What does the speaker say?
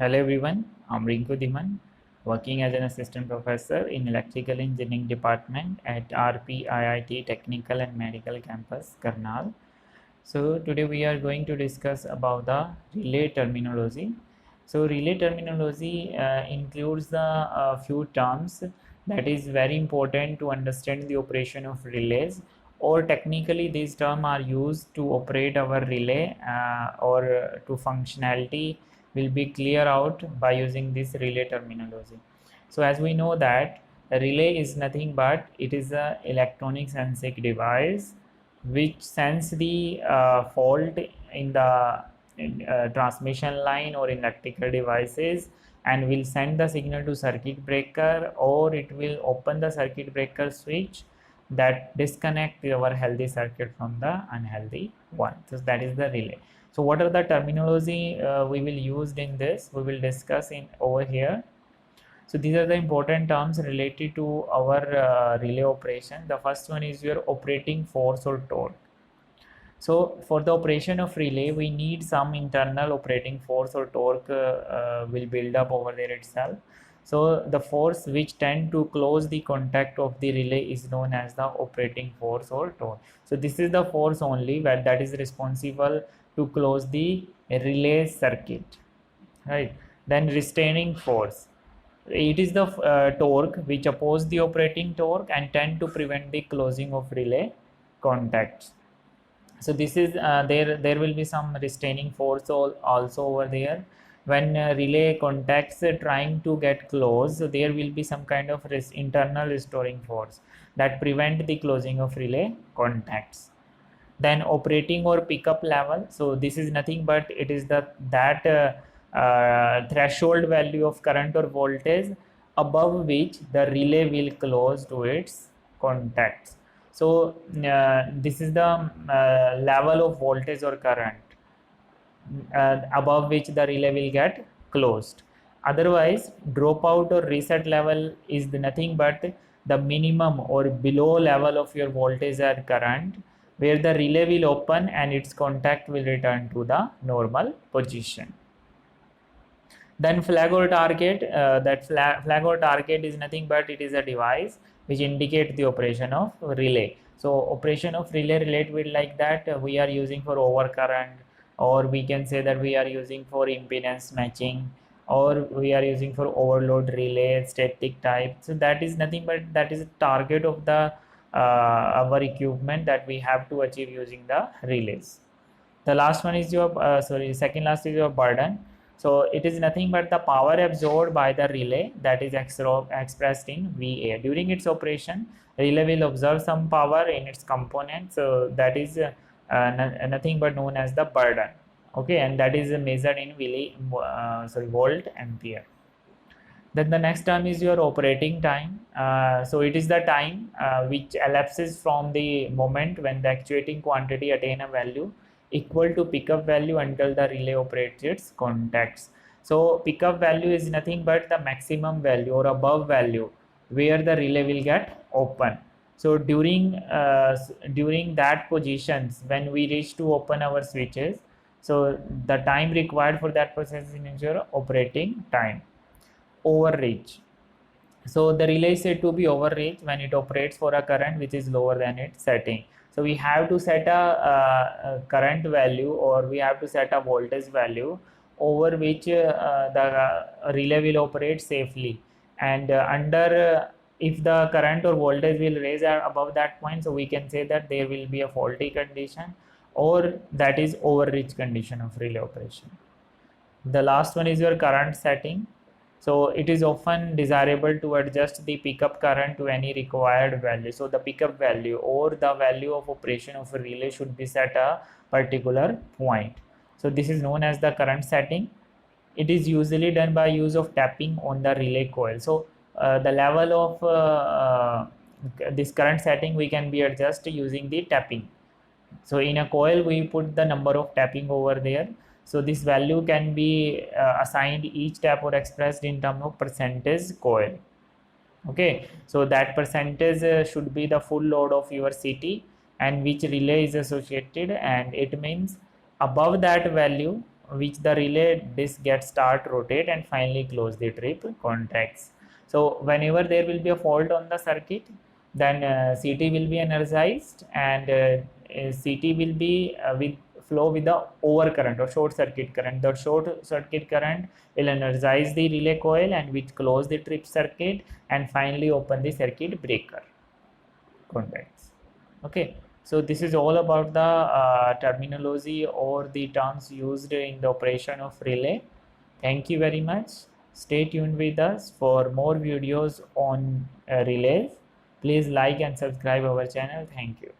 Hello everyone, I'm Rinku Diman, working as an assistant professor in electrical engineering department at RPIIT Technical and Medical Campus, Karnal. So today we are going to discuss about the relay terminology. So relay terminology includes the few terms that is very important to understand the operation of relays, or technically these terms are used to operate our relay or to functionality will be clear out by using this relay terminology. So as we know that a relay is nothing but it is a electronic sensing device which sense the fault in the transmission line or electrical devices and will send the signal to circuit breaker, or it will open the circuit breaker switch that disconnect our healthy circuit from the unhealthy one. So that is the relay. So what are the terminology we will use in this, we will discuss in over here. So these are the important terms related to our relay operation. The first one is your operating force or torque. So for the operation of relay, we need some internal operating force or torque will build up over there itself. So the force which tend to close the contact of the relay is known as the operating force or torque. So this is the force only that is responsible to close the relay circuit, right? Then restraining force, it is the torque which oppose the operating torque and tend to prevent the closing of relay contacts. So this is there will be some restraining force also over there when relay contacts trying to get closed. So there will be some kind of internal restoring force that prevent the closing of relay contacts. Then operating or pickup level, so this is nothing but it is the that threshold value of current or voltage above which the relay will close to its contacts. So this is the level of voltage or current above which the relay will get closed. Otherwise, dropout or reset level is nothing but the minimum or below level of your voltage or current, where the relay will open and its contact will return to the normal position. Then flag or target, that flag or target is nothing but it is a device which indicate the operation of relay. So operation of relay relate with like that we are using for overcurrent, or we can say that we are using for impedance matching, or we are using for overload relay, static type. So that is nothing but that is a target of the our equipment that we have to achieve using the relays. The last one is your second last is your burden. So it is nothing but the power absorbed by the relay that is expressed in VA. During its operation, relay will absorb some power in its components. So that is nothing but known as the burden. Okay, and that is measured in volt ampere. Then the next term is your operating time. So it is the time which elapses from the moment when the actuating quantity attain a value equal to pickup value until the relay operates its contacts. So pickup value is nothing but the maximum value or above value where the relay will get open. So during that positions when we reach to open our switches, so the time required for that process is your operating time. Overreach, so the relay is said to be overreach when it operates for a current which is lower than its setting. So we have to set a current value, or we have to set a voltage value over which the relay will operate safely. And if the current or voltage will raise above that point, so we can say that there will be a faulty condition, or that is overreach condition of relay operation. The last one is your current setting. So it is often desirable to adjust the pickup current to any required value. So the pickup value or the value of operation of a relay should be set a particular point. So this is known as the current setting. It is usually done by use of tapping on the relay coil. So the level of this current setting we can be adjusted using the tapping. So in a coil we put the number of tapping over there. So this value can be assigned each tap or expressed in terms of percentage coil. Okay, so that percentage should be the full load of your CT and which relay is associated, and it means above that value which the relay disk gets start rotate and finally close the trip contacts. So whenever there will be a fault on the circuit, then CT will be energized, and CT will be with flow with the overcurrent or short circuit current. The short circuit current will energize the relay coil and which close the trip circuit and finally open the circuit breaker contacts. Okay, so this is all about the terminology or the terms used in the operation of relay. Thank you very much. Stay tuned with us for more videos on relays. Please like and subscribe our channel. Thank you.